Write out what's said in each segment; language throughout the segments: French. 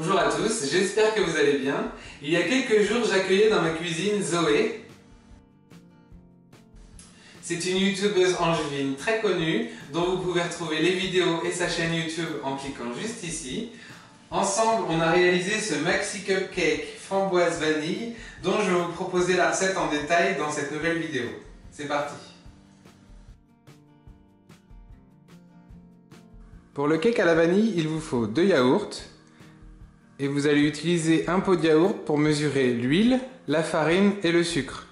Bonjour à tous, j'espère que vous allez bien. Il y a quelques jours, j'accueillais dans ma cuisine Zoé. C'est une youtubeuse angevine très connue dont vous pouvez retrouver les vidéos et sa chaîne YouTube en cliquant juste ici. Ensemble, on a réalisé ce maxi cupcake framboise vanille dont je vais vous proposer la recette en détail dans cette nouvelle vidéo. C'est parti! Pour le cake à la vanille, il vous faut 2 yaourts. Et vous allez utiliser un pot de yaourt pour mesurer l'huile, la farine et le sucre.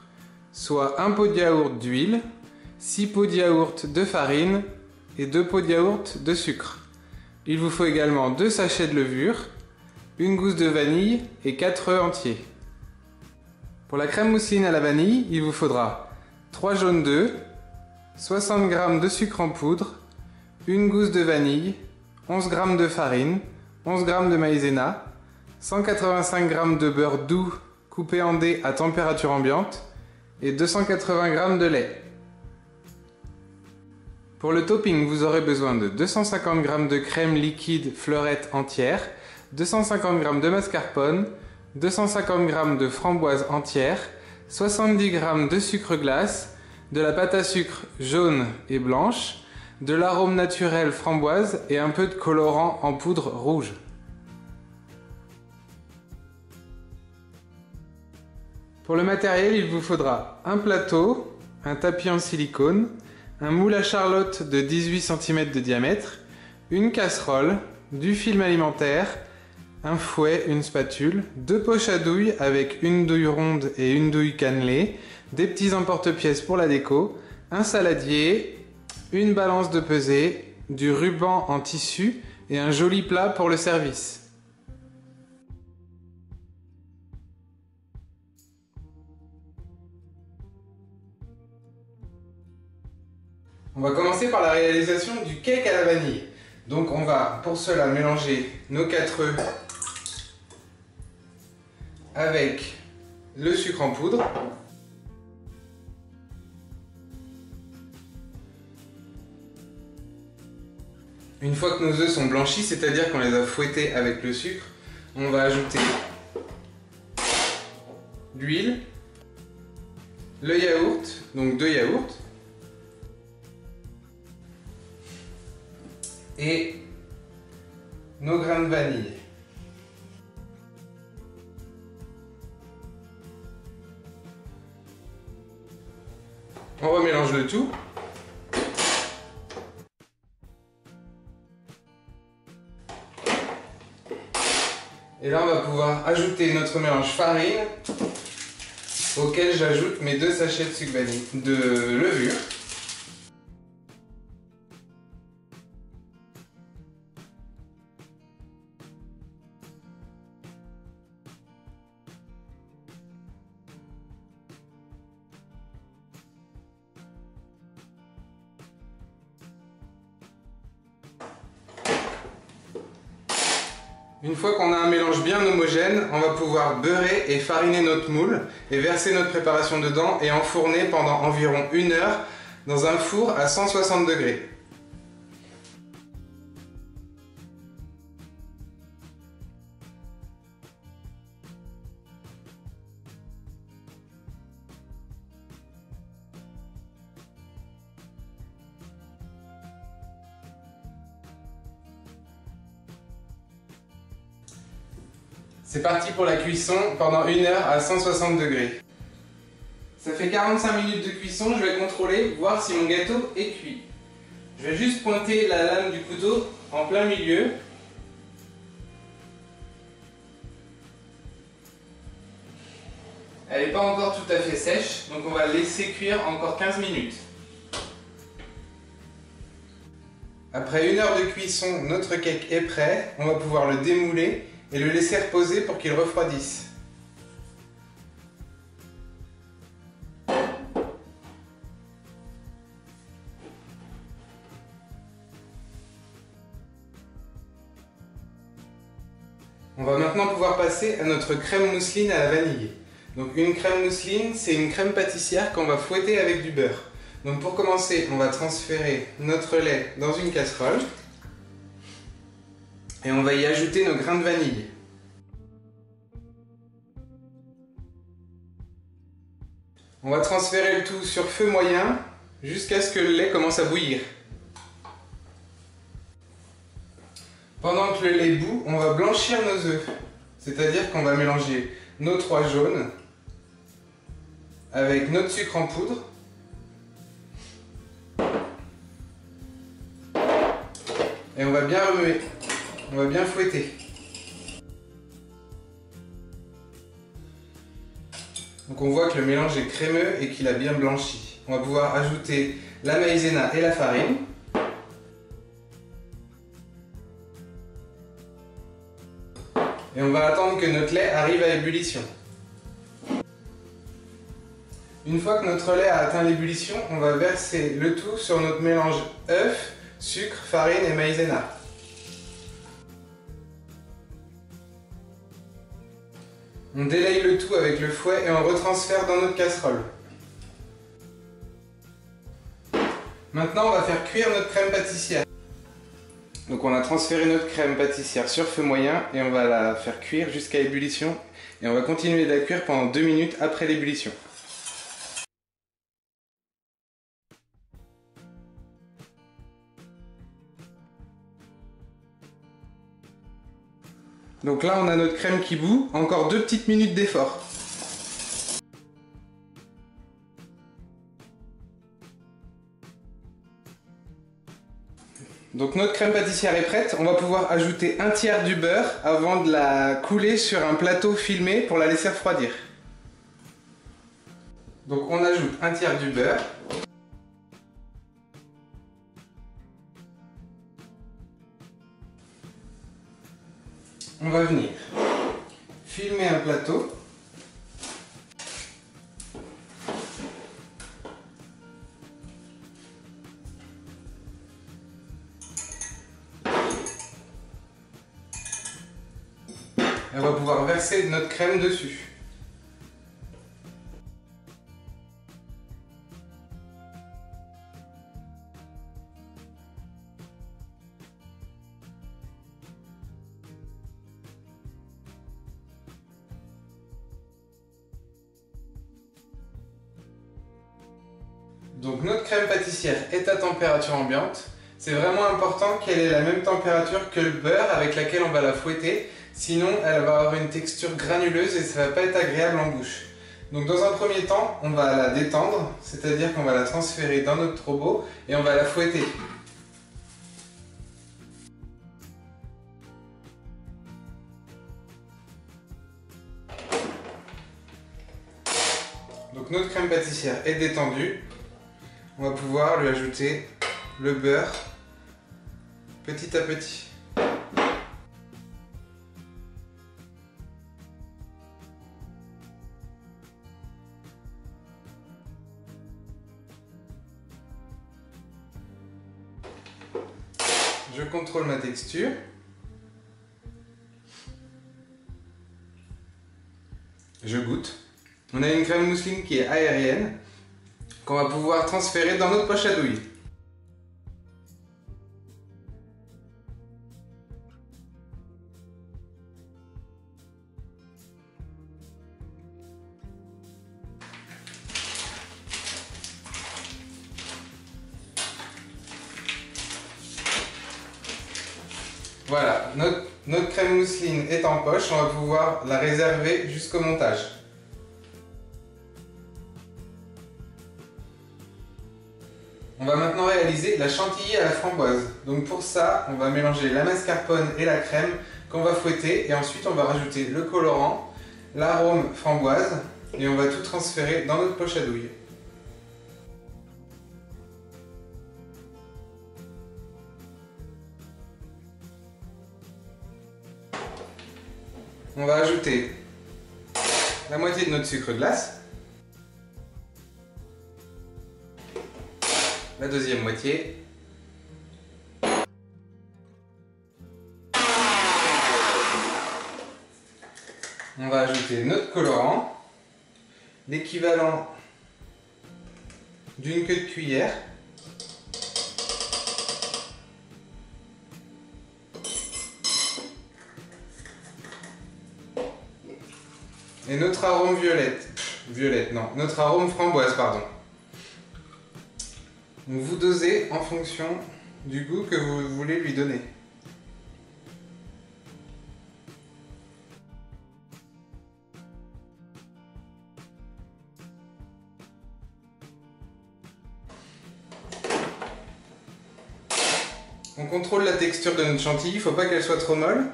Soit un pot de yaourt d'huile, 6 pots de yaourt de farine et 2 pots de yaourt de sucre. Il vous faut également 2 sachets de levure, une gousse de vanille et 4 œufs entiers. Pour la crème mousseline à la vanille, il vous faudra 3 jaunes d'œufs, 60 g de sucre en poudre, une gousse de vanille, 11 g de farine, 11 g de maïzena, 185 g de beurre doux coupé en dés à température ambiante et 280 g de lait. Pour le topping, vous aurez besoin de 250 g de crème liquide fleurette entière, 250 g de mascarpone, 250 g de framboise entière, 70 g de sucre glace, de la pâte à sucre jaune et blanche, de l'arôme naturel framboise et un peu de colorant en poudre rouge. Pour le matériel, il vous faudra un plateau, un tapis en silicone, un moule à charlotte de 18 cm de diamètre, une casserole, du film alimentaire, un fouet, une spatule, 2 poches à douille avec une douille ronde et une douille cannelée, des petits emporte-pièces pour la déco, un saladier, une balance de pesée, du ruban en tissu et un joli plat pour le service. On va commencer par la réalisation du cake à la vanille. Donc on va pour cela mélanger nos 4 œufs avec le sucre en poudre. Une fois que nos œufs sont blanchis, c'est-à-dire qu'on les a fouettés avec le sucre, on va ajouter l'huile, le yaourt, donc 2 yaourts, et nos grains de vanille. On remélange le tout. Et là, on va pouvoir ajouter notre mélange farine auquel j'ajoute mes 2 sachets de sucre vanille, de levure. Une fois qu'on a un mélange bien homogène, on va pouvoir beurrer et fariner notre moule et verser notre préparation dedans et enfourner pendant environ 1 heure dans un four à 160 degrés. C'est parti pour la cuisson pendant 1 heure à 160 degrés. Ça fait 45 minutes de cuisson, je vais contrôler, voir si mon gâteau est cuit. Je vais juste pointer la lame du couteau en plein milieu. Elle n'est pas encore tout à fait sèche, donc on va laisser cuire encore 15 minutes. Après 1 heure de cuisson, notre cake est prêt. On va pouvoir le démouler et le laisser reposer pour qu'il refroidisse. On va maintenant pouvoir passer à notre crème mousseline à la vanille. Donc une crème mousseline, c'est une crème pâtissière qu'on va fouetter avec du beurre. Donc pour commencer, on va transférer notre lait dans une casserole et on va y ajouter nos grains de vanille. On va transférer le tout sur feu moyen jusqu'à ce que le lait commence à bouillir. Pendant que le lait bout, on va blanchir nos œufs. C'est-à-dire qu'on va mélanger nos 3 jaunes avec notre sucre en poudre et on va bien remuer, on va bien fouetter. Donc on voit que le mélange est crémeux et qu'il a bien blanchi. On va pouvoir ajouter la maïzena et la farine. Et on va attendre que notre lait arrive à ébullition. Une fois que notre lait a atteint l'ébullition, on va verser le tout sur notre mélange œuf, sucre, farine et maïzena. On délaye le tout avec le fouet et on retransfère dans notre casserole. Maintenant, on va faire cuire notre crème pâtissière. Donc on a transféré notre crème pâtissière sur feu moyen et on va la faire cuire jusqu'à ébullition. Et on va continuer de la cuire pendant 2 minutes après l'ébullition. Donc là, on a notre crème qui bout, encore 2 petites minutes d'effort. Donc notre crème pâtissière est prête, on va pouvoir ajouter 1/3 du beurre avant de la couler sur un plateau filmé pour la laisser refroidir. Donc on ajoute 1/3 du beurre. On va venir filmer un plateau. Et on va pouvoir verser notre crème dessus. Donc notre crème pâtissière est à température ambiante. C'est vraiment important qu'elle ait la même température que le beurre avec laquelle on va la fouetter. Sinon, elle va avoir une texture granuleuse et ça ne va pas être agréable en bouche. Donc dans un premier temps, on va la détendre, c'est-à-dire qu'on va la transférer dans notre robot et on va la fouetter. Donc notre crème pâtissière est détendue. On va pouvoir lui ajouter le beurre petit à petit. Je contrôle ma texture. Je goûte. On a une crème mousseline qui est aérienne, qu'on va pouvoir transférer dans notre poche à douille. Voilà, notre crème mousseline est en poche, on va pouvoir la réserver jusqu'au montage. On va maintenant réaliser la chantilly à la framboise. Donc pour ça, on va mélanger la mascarpone et la crème qu'on va fouetter et ensuite on va rajouter le colorant, l'arôme framboise et on va tout transférer dans notre poche à douille. On va ajouter la moitié de notre sucre glace, la deuxième moitié, on va ajouter notre colorant, l'équivalent d'une queue de cuillère, et notre arôme violette. Violette, non. Notre arôme framboise, pardon. Donc vous dosez en fonction du goût que vous voulez lui donner. On contrôle la texture de notre chantilly, il ne faut pas qu'elle soit trop molle,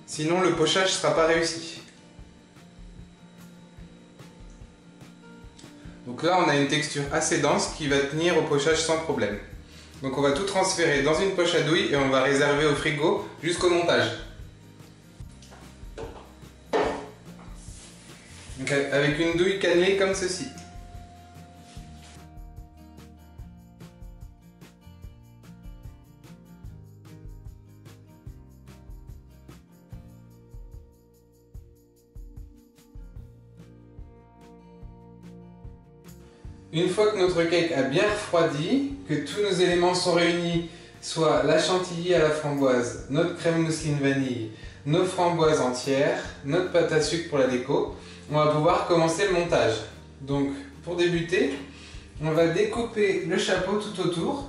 sinon le pochage ne sera pas réussi. Donc là on a une texture assez dense qui va tenir au pochage sans problème. Donc on va tout transférer dans une poche à douille et on va réserver au frigo jusqu'au montage. Donc avec une douille cannelée comme ceci. Une fois que notre cake a bien refroidi, que tous nos éléments sont réunis, soit la chantilly à la framboise, notre crème mousseline vanille, nos framboises entières, notre pâte à sucre pour la déco, on va pouvoir commencer le montage. Donc pour débuter, on va découper le chapeau tout autour.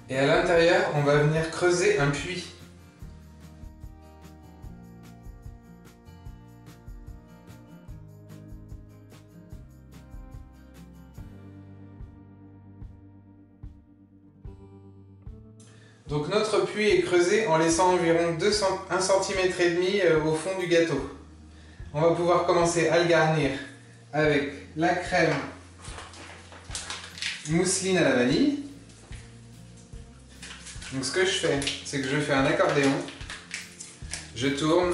Et à l'intérieur, on va venir creuser un puits. Donc notre puits est creusé en laissant environ 1 cm et demi au fond du gâteau. On va pouvoir commencer à le garnir avec la crème mousseline à la vanille. Donc ce que je fais, c'est que je fais un accordéon, je tourne,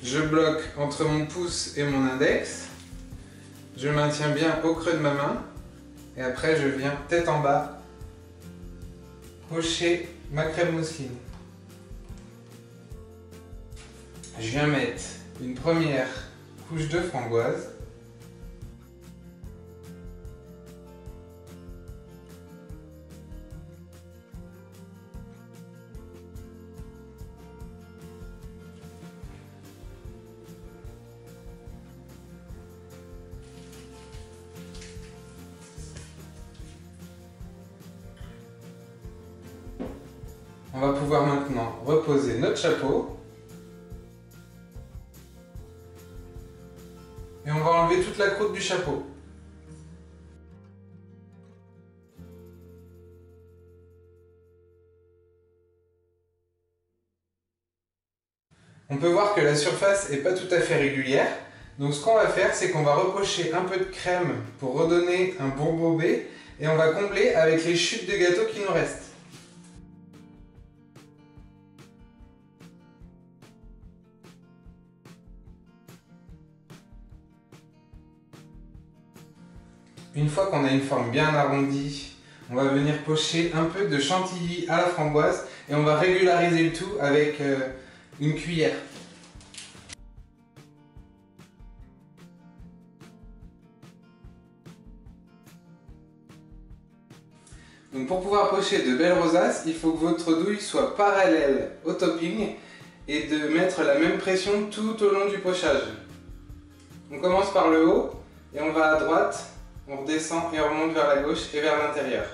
je bloque entre mon pouce et mon index, je maintiens bien au creux de ma main et après je viens tête en bas pocher ma crème mousseline. Je viens mettre une première couche de framboise. On va pouvoir maintenant reposer notre chapeau. Et on va enlever toute la croûte du chapeau. On peut voir que la surface n'est pas tout à fait régulière. Donc ce qu'on va faire, c'est qu'on va repocher un peu de crème pour redonner un bon bobet. Et on va combler avec les chutes de gâteau qui nous restent. Une fois qu'on a une forme bien arrondie, on va venir pocher un peu de chantilly à la framboise et on va régulariser le tout avec une cuillère. Donc pour pouvoir pocher de belles rosaces, il faut que votre douille soit parallèle au topping et de mettre la même pression tout au long du pochage. On commence par le haut et on va à droite. On redescend et on remonte vers la gauche et vers l'intérieur.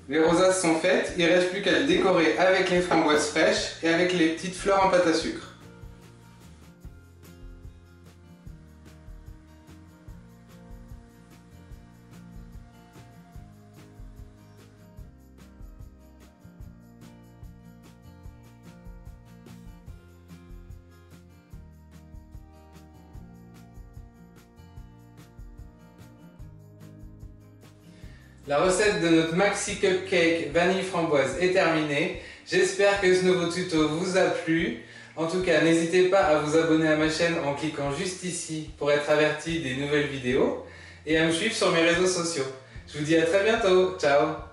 Les rosaces sont faites, il ne reste plus qu'à les décorer avec les framboises fraîches et avec les petites fleurs en pâte à sucre. La recette de notre maxi cupcake vanille framboise est terminée. J'espère que ce nouveau tuto vous a plu. En tout cas, n'hésitez pas à vous abonner à ma chaîne en cliquant juste ici pour être averti des nouvelles vidéos et à me suivre sur mes réseaux sociaux. Je vous dis à très bientôt. Ciao!